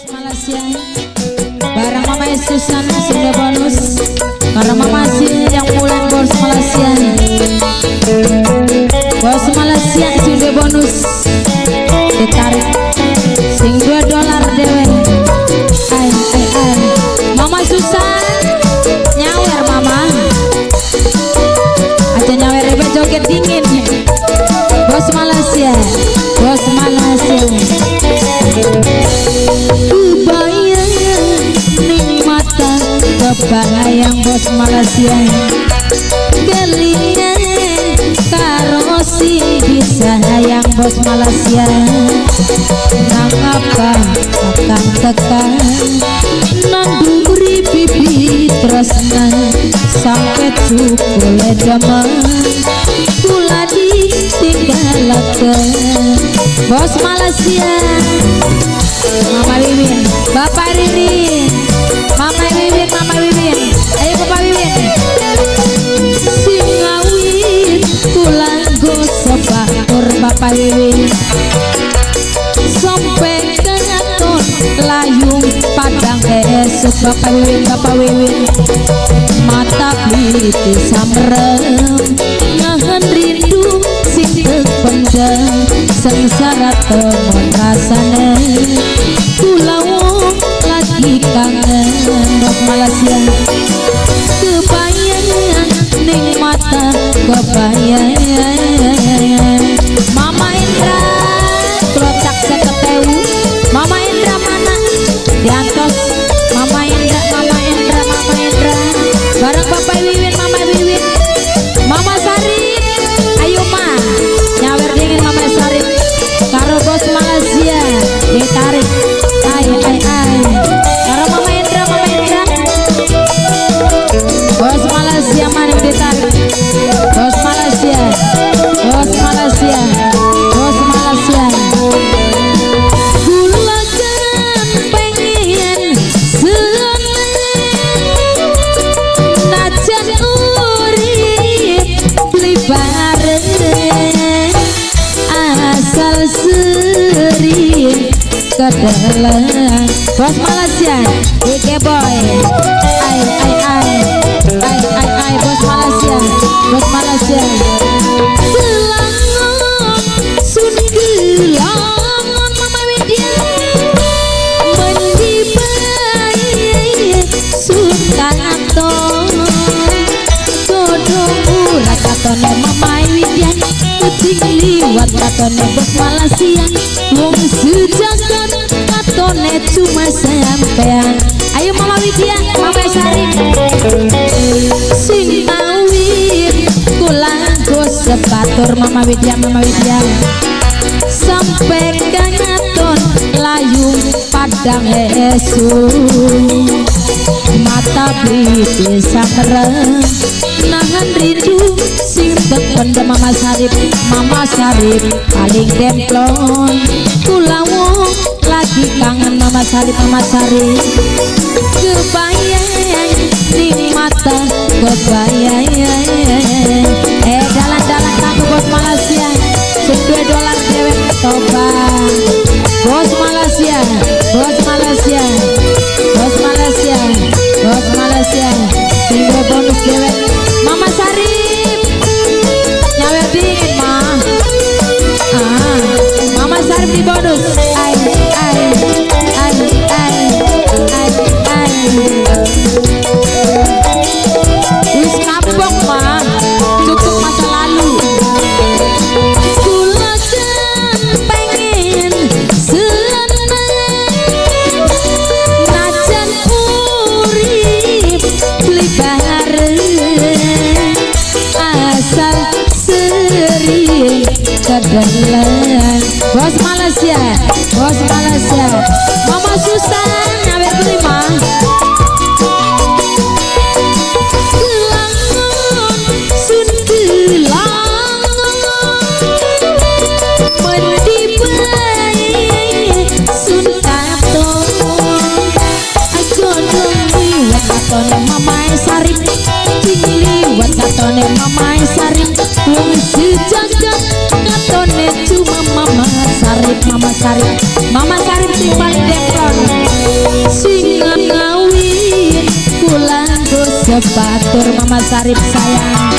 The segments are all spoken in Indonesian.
Malaysia barang Mama Susan sudah bonus karena Mama sih yang mulai bos Malaysia. Bos Malaysia sudah bonus ditarik sing $2 dewe. Ay. Mama Susan nyawer Mama aja nyawer rebe joget dingin. Bos Malaysia kebayang bos Malaysia gelingan karo si bisa hayang bos Malaysia nangapa akan tekan nanduri bibi tresna sampai cukule daman kula ditinggalakeun bos Malaysia. Mama Wiwin, Bapak Ririn, Mama Wiwin, ayo Bapak Wiwin. Singawit pulang gosobatur Bapak Wiwin sampai kenyaton layung padang esok Bapak Wiwin mata piti samrem nahan rindu sing terpendam sengsara temen rasane kulawong lagi kangen bos Malaysia kebayang ning mata kebayang Mama Indra klotak seketewu Mama Indra mana diantos Mama Indra bareng Bapak Wiwin Mama Wiwin Mama Sarip ayo ma nyawer dingin Mama Sarip karo bos Malaysia ditarik ay karo Mama Indra bos Malaysia maning ditarik bos Malaysia kula kan pengen seneng najan urip beli bareng asal sering kedalan bos Malaysia Ike boy ay bos Malaysia gelangon sun gelangon Mama Widya mendibai sun katon godong urat katone Mama Widya kucing liwat katone bos Malaysia wong sejagat katone cuma sampean. Ayo Mama Widya Mama Sari sing awit kula gosebatur Mama Widya sampai kanyaton layung padang esuk mata piti samrem nahan rindu sing terpendam Mama Sarip paling demplon kula wong lagi kangen Mama Sarip kebayang ning mata kebayang dalan-dalan kanggo bos Malaysia sing $2 dewek toba bos Malaysia sing bonus dewek Mama Sarip nyawer dingin Mama Sarip di bonus ay wis kapok ma cukup masa lalu kula kan pengen seneng najan urip beli bareng asal sering kedalan bos Malaysia Mama Susan nyawer beli mah gelangon sun gelangon mendibai sun katon godong liwat katone Mama Sarip liwat katone Mama Sarip wong sejagat katone cuma Mama Sarip sing paling demplon Batur Mama Sarip sayang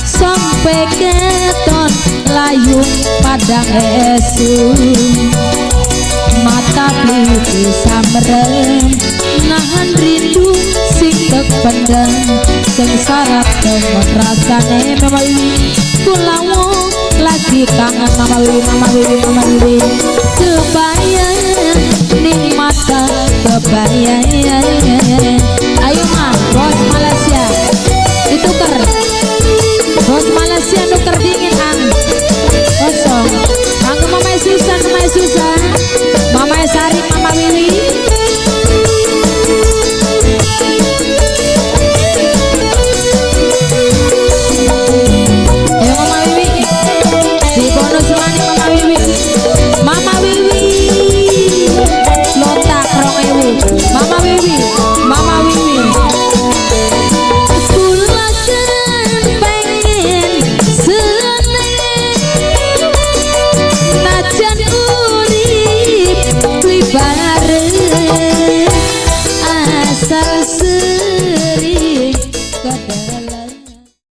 sampai keton layu padang esu mata pipi samrem nahan rindu sing kependem sing sarap dengan rasane mamawi kulawo lagi kangen mamawi kebayang ning mata kebayang